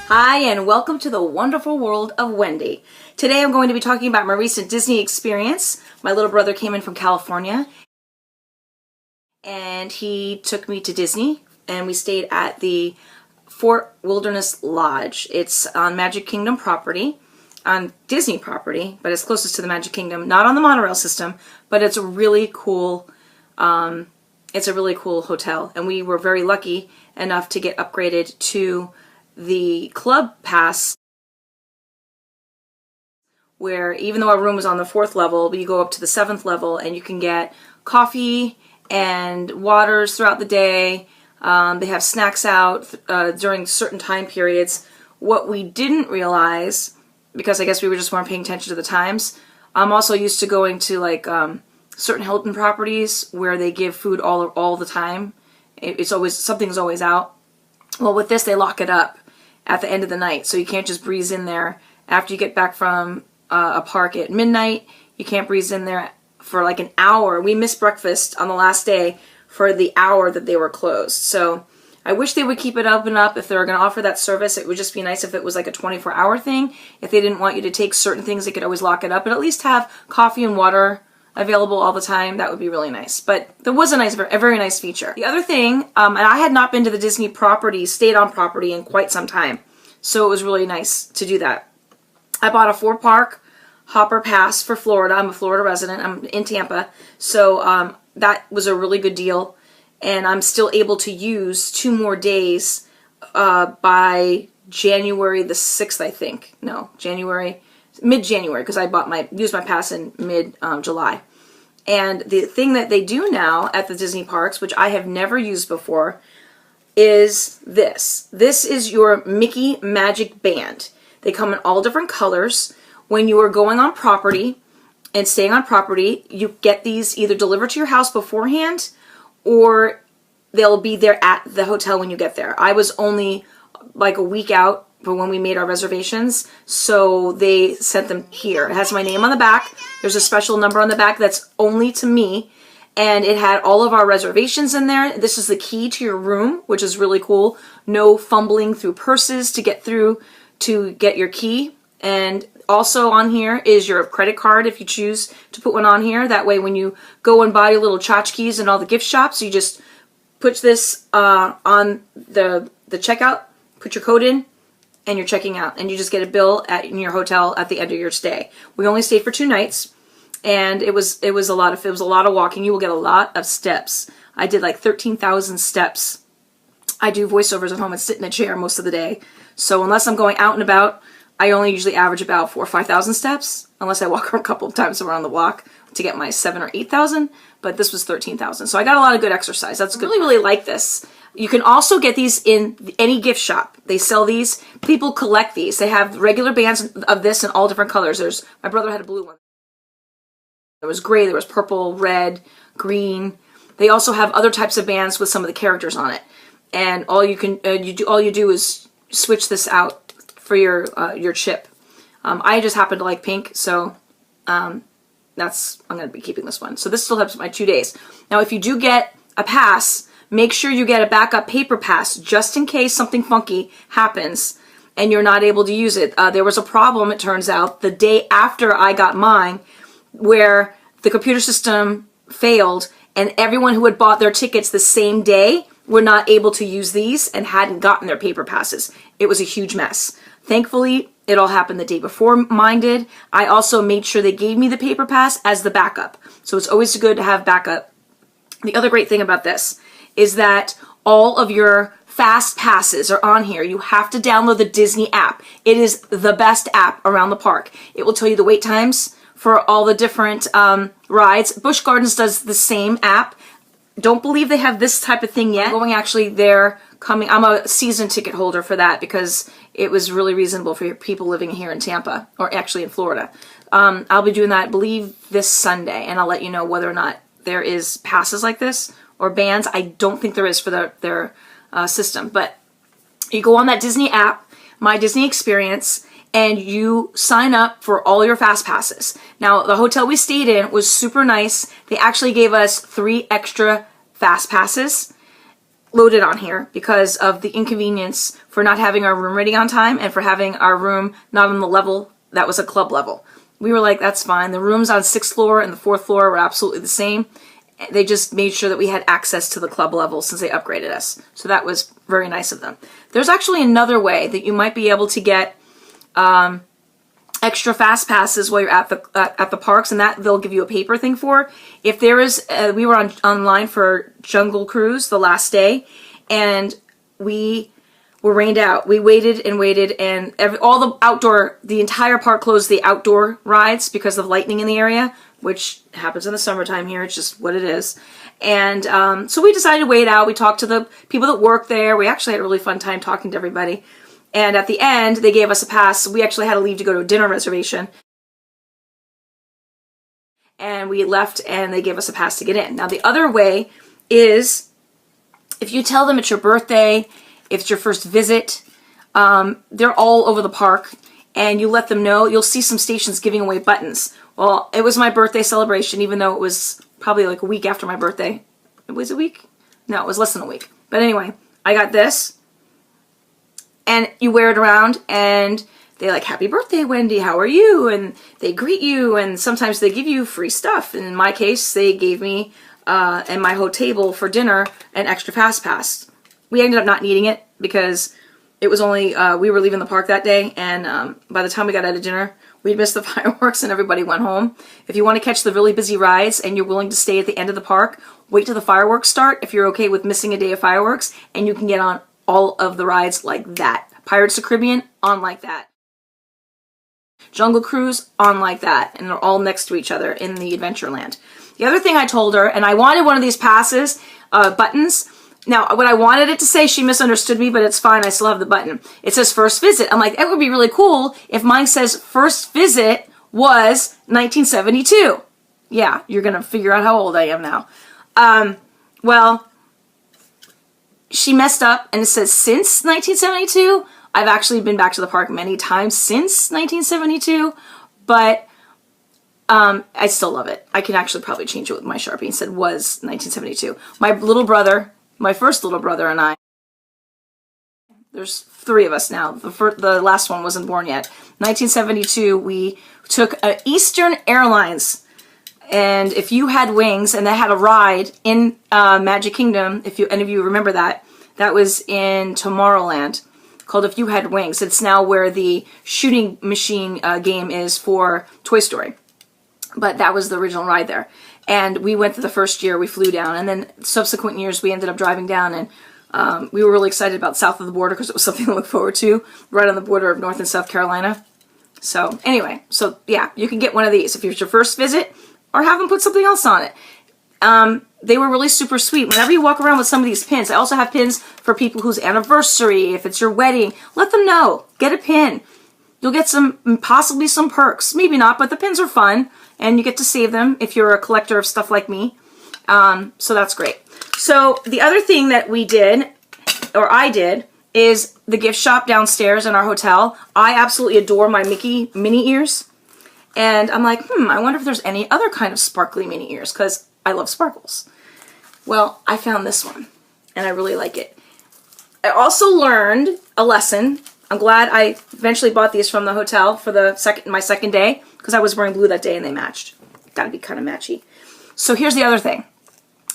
Hi, and welcome to the wonderful world of Wendy. Today I'm going to be talking about my recent Disney experience. My little brother came in from California and he took me to Disney, and we stayed at the Fort Wilderness Lodge. It's on Magic Kingdom property, on Disney property, but it's closest to the Magic Kingdom, not on the monorail system, but it's a really cool hotel, and we were very lucky enough to get upgraded to the club pass, where even though our room was on the 4th level, you go up to the 7th level and you can get coffee and waters throughout the day. They have snacks out during certain time periods. What we didn't realize, because I guess we just weren't paying attention to the times, I'm also used to going to like certain Hilton properties where they give food all the time. It's always, something's always out. Well, with this, they lock it up at the end of the night, so you can't just breeze in there after you get back from a park at midnight. You can't breeze in there for like an hour. We missed breakfast on the last day for the hour that they were closed. So I wish they would keep it open up. If they were going to offer that service, it would just be nice if it was like a 24-hour thing. If they didn't want you to take certain things, they could always lock it up, but at least have coffee and water available all the time. That would be really nice. But there was a very nice feature. The other thing, and I had not been to the Disney property, stayed on property in quite some time, so it was really nice to do that. I bought a 4-park hopper pass for Florida. I'm a Florida resident. I'm in Tampa, so that was a really good deal, and I'm still able to use 2 more days by January the 6th, I think. No, mid-January, because I used my pass in mid-July. And the thing that they do now at the Disney parks, which I have never used before, is this. This is your Mickey Magic Band. They come in all different colors. When you are going on property and staying on property, you get these either delivered to your house beforehand, or they'll be there at the hotel when you get there. I was only like a week out for when we made our reservations, so they sent them here. It has my name on the back. There's a special number on the back that's only to me, and it had all of our reservations in there. This is the key to your room, which is really cool. No fumbling through purses to get through to get your key. And also on here is your credit card if you choose to put one on here. That way when you go and buy your little tchotchkes in all the gift shops, you just put this on the checkout, put your code in, and you're checking out, and you just get a bill in your hotel at the end of your stay. We only stayed for 2 nights, and it was a lot of walking. You will get a lot of steps. I did like 13,000 steps. I do voiceovers at home and sit in a chair most of the day, so unless I'm going out and about, I only usually average about 4,000 or 5,000 steps, unless I walk a couple of times around the block to get my 7,000 or 8,000. But this was 13,000, so I got a lot of good exercise. That's good. I really like this. You can also get these in any gift shop. They sell these. People collect these. They have regular bands of this in all different colors. My brother had a blue one. There was gray, there was purple, red, green. They also have other types of bands with some of the characters on it. And all you do is switch this out for your chip. I just happen to like pink, so I'm going to be keeping this one. So this still has my 2 days. Now, if you do get a pass, make sure you get a backup paper pass just in case something funky happens and you're not able to use it. There was a problem, it turns out, the day after I got mine, where the computer system failed and everyone who had bought their tickets the same day were not able to use these and hadn't gotten their paper passes. It was a huge mess. Thankfully, it all happened the day before mine did. I also made sure they gave me the paper pass as the backup. So it's always good to have backup. The other great thing about this is that all of your fast passes are on here. You have to download the Disney app. It is the best app around the park. It will tell you the wait times for all the different rides. Busch Gardens does the same app. Don't believe they have this type of thing yet. I'm a season ticket holder for that because it was really reasonable for people living here in Tampa, or actually in Florida. I'll be doing that, I believe, this Sunday, and I'll let you know whether or not there is passes like this or bands. I don't think there is for their system, but you go on that Disney app, My Disney Experience, and you sign up for all your fast passes. Now, the hotel we stayed in was super nice. They actually gave us 3 extra fast passes. loaded on here because of the inconvenience for not having our room ready on time and for having our room not on the level that was a club level. We were like, that's fine. The rooms on 6th floor and the 4th floor were absolutely the same. They just made sure that we had access to the club level since they upgraded us. So that was very nice of them. There's actually another way that you might be able to get extra fast passes while you're at the parks, and that they'll give you a paper thing for. If there is, we were online for Jungle Cruise the last day, and we were rained out. We waited and waited, and the entire park closed the outdoor rides because of lightning in the area, which happens in the summertime here. It's just what it is. And so we decided to wait out. We talked to the people that work there. We actually had a really fun time talking to everybody. And at the end, they gave us a pass. We actually had to leave to go to a dinner reservation. And we left, and they gave us a pass to get in. Now, the other way is if you tell them it's your birthday, if it's your first visit, they're all over the park, and you let them know, you'll see some stations giving away buttons. Well, it was my birthday celebration, even though it was probably like a week after my birthday. It was a week? No, it was less than a week. But anyway, I got this. And you wear it around, and they're like, happy birthday, Wendy, how are you? And they greet you, and sometimes they give you free stuff. And in my case, they gave me, and my whole table for dinner, an extra fast pass. We ended up not needing it because it was only, we were leaving the park that day, and by the time we got out of dinner, we'd missed the fireworks and everybody went home. If you want to catch the really busy rides and you're willing to stay at the end of the park, wait till the fireworks start if you're okay with missing a day of fireworks, and you can get on all of the rides like that. Pirates of the Caribbean, on like that. Jungle Cruise, on like that. And they're all next to each other in the Adventureland. The other thing I told her, and I wanted one of these passes, buttons. Now, what I wanted it to say, she misunderstood me, but it's fine. I still have the button. It says first visit. I'm like, that would be really cool if mine says first visit was 1972. Yeah, you're going to figure out how old I am now. Well, she messed up, and it says since 1972. I've actually been back to the park many times since 1972, but I still love it. I can actually probably change it with my Sharpie and said was 1972. My little brother, my first little brother, and I, there's 3 of us now. The last one wasn't born yet. 1972, we took Eastern Airlines, and if you had wings, and they had a ride in Magic Kingdom, if any of you remember that, that was in Tomorrowland, called If You Had Wings. It's now where the shooting machine game is for Toy Story. But that was the original ride there. And we went to the first year, we flew down, and then subsequent years we ended up driving down, and we were really excited about south of the border because it was something to look forward to, right on the border of North and South Carolina. So anyway, so yeah, you can get one of these if it's your first visit, or have them put something else on it. They were really super sweet. Whenever you walk around with some of these pins, I also have pins for people whose anniversary, if it's your wedding, let them know. Get a pin. You'll get possibly some perks. Maybe not, but the pins are fun, and you get to save them if you're a collector of stuff like me. So that's great. So the other thing that we did, or I did, is the gift shop downstairs in our hotel. I absolutely adore my Mickey mini ears. And I'm like, I wonder if there's any other kind of sparkly mini ears, because I love sparkles. Well, I found this one, and I really like it. I also learned a lesson. I'm glad I eventually bought these from the hotel for my second day, because I was wearing blue that day and they matched. Gotta be kind of matchy. So here's the other thing.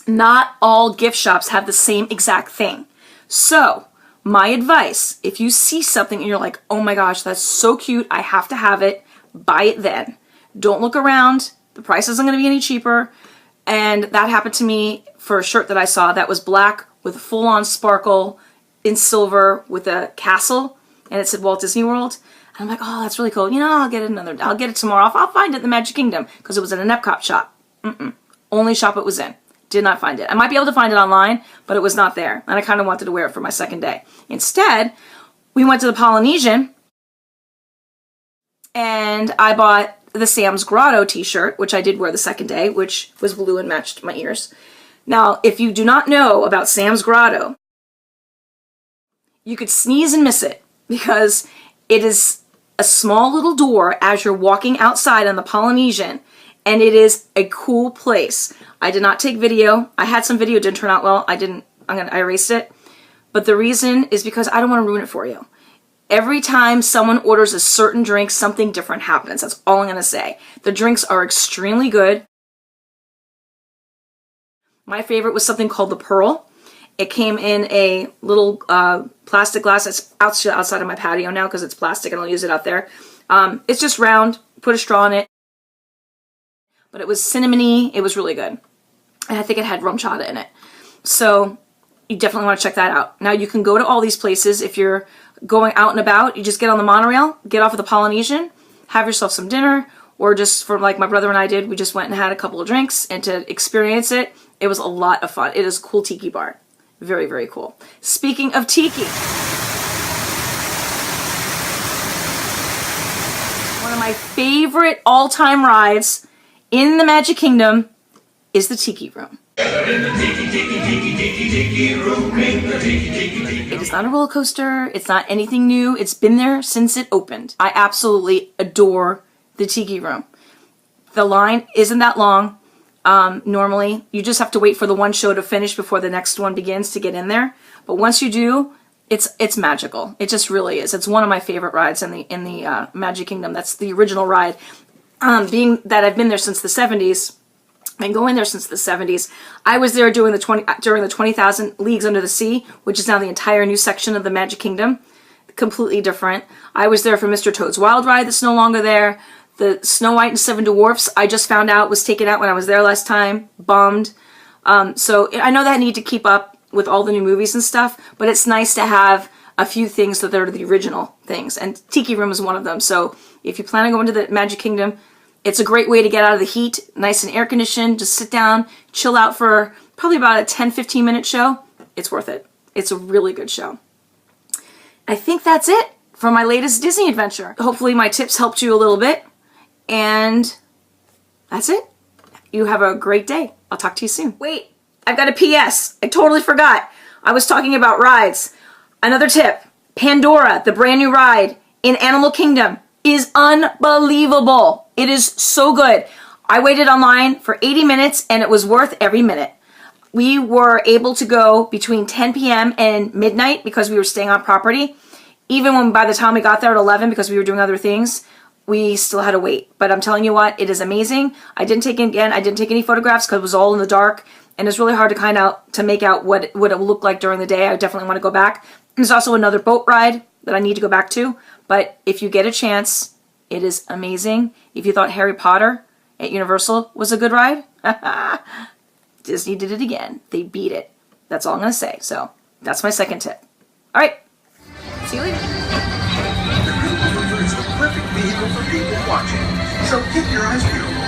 Not all gift shops have the same exact thing. So my advice, if you see something and you're like, oh my gosh, that's so cute, I have to have it, buy it then. Don't look around. The price isn't going to be any cheaper. And that happened to me for a shirt that I saw that was black with full-on sparkle in silver with a castle, and it said Walt Disney World. And I'm like, oh, that's really cool. You know, I'll get it tomorrow. I'll find it in the Magic Kingdom, because it was in an Epcot shop. Only shop it was in. Did not find it. I might be able to find it online, but it was not there. And I kind of wanted to wear it for my second day. Instead, we went to the Polynesian, and I bought the Sam's Grotto t-shirt, which I did wear the second day, which was blue and matched my ears. Now, if you do not know about Sam's Grotto, you could sneeze and miss it, because it is a small little door as you're walking outside on the Polynesian, and it is a cool place. I did not take video. I had some video, didn't turn out well. I didn't I erased it. But the reason is because I don't want to ruin it for you. Every time someone orders a certain drink, something different happens. That's all I'm going to say. The drinks are extremely good. My favorite was something called the Pearl. It came in a little plastic glass. It's outside of my patio now because it's plastic and I'll use it out there. It's just round. Put a straw in it. But it was cinnamony. It was really good. And I think it had rum chata in it. So you definitely want to check that out. Now you can go to all these places. If you're going out and about, you just get on the monorail, get off of the Polynesian, have yourself some dinner, or just for like my brother and I did, we just went and had a couple of drinks, and to experience it, it was a lot of fun. It is a cool tiki bar. Very, very cool. Speaking of tiki, one of my favorite all-time rides in the Magic Kingdom is the Tiki Room. It is not a roller coaster. It's not anything new. It's been there since it opened. I absolutely adore the Tiki Room. The line isn't that long. Normally, you just have to wait for the one show to finish before the next one begins to get in there. But once you do, it's magical. It just really is. It's one of my favorite rides in the Magic Kingdom. That's the original ride. Being that I've been there since the 70s. And going there since the 70s. I was there during the 20,000 Leagues Under the Sea, which is now the entire new section of the Magic Kingdom. Completely different. I was there for Mr. Toad's Wild Ride that's no longer there. The Snow White and Seven Dwarfs, I just found out, was taken out when I was there last time. Bummed. So I know that I need to keep up with all the new movies and stuff, but it's nice to have a few things that are the original things. And Tiki Room is one of them. So if you plan on going to the Magic Kingdom, it's a great way to get out of the heat, nice and air conditioned, just sit down, chill out for probably about a 10-15 minute show. It's worth it. It's a really good show. I think that's it for my latest Disney adventure. Hopefully my tips helped you a little bit. And that's it. You have a great day. I'll talk to you soon. Wait, I've got a PS. I totally forgot. I was talking about rides. Another tip. Pandora, the brand new ride in Animal Kingdom, is unbelievable. It is so good. I waited online for 80 minutes and it was worth every minute. We were able to go between 10 p.m. and midnight because we were staying on property. Even when by the time we got there at 11 because we were doing other things, we still had to wait. But I'm telling you what, it is amazing. I didn't take any photographs because it was all in the dark and it's really hard to make out what it looked like during the day. I definitely want to go back. There's also another boat ride that I need to go back to. But if you get a chance, it is amazing. If you thought Harry Potter at Universal was a good ride, Disney did it again. They beat it. That's all I'm going to say. So that's my second tip. All right. See you later. The Roomba is the perfect vehicle for people watching. So keep your eyes peeled.